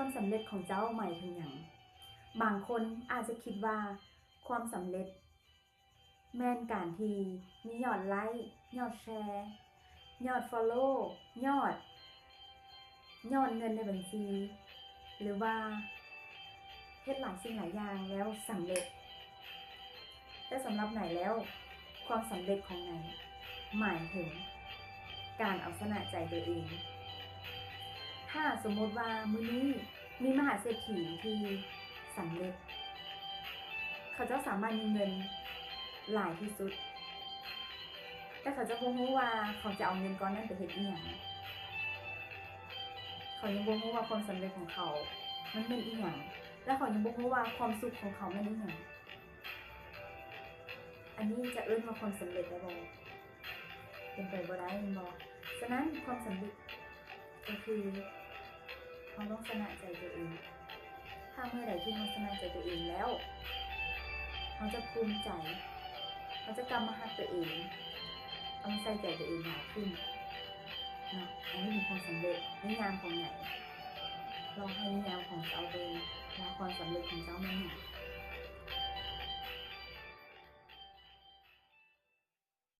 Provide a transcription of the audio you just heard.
ความสำเร็จของเจ้าหมายถึงหยังบางคนอาจจะคิดว่าความสำเร็จแม่นการที่มียอดไลค์ยอดแชร์ยอด follow ยอดเงินในบัญชีหรือว่าเฮ็ดหลายสิ่งหลายอย่างแล้วสำเร็จแต่สำหรับไหนแล้วความสำเร็จของไหนหมายถึงการเอาชนะใจตัวเองถ้าสมมติว่ามื้อนี้มีมหาเศรษฐีที่สำเร็จเขาจะสามารถมีเงินหลายที่สุดแต่เขาจะบ่รู้ว่าเขาจะเอาเงินก้อนนั้นไปเฮ็ดอีหยังเขายังบ่รู้ว่าความสำเร็จของเขามันเป็นอีหยังและเขายังบ่รู้ว่าความสุขของเขามันอีหยังอันนี้จะเอิ้นว่าความสำเร็จได้บ่เป็นไปบ่ได้แม่นบ่ฉะนั้นความสำเร็จก็คือเราต้องชนะใจตัวเองถ้าเมื่อใดที่เราชนะใจตัวเองแล้วเราจะภูมิใจเราจะกลับมารักตัวเองต้องใส่ใจตัวเองมากขึ้นนะอันนี้เป็นความสำเร็จนิยามของไหนลองให้นิยามของเจ้าดู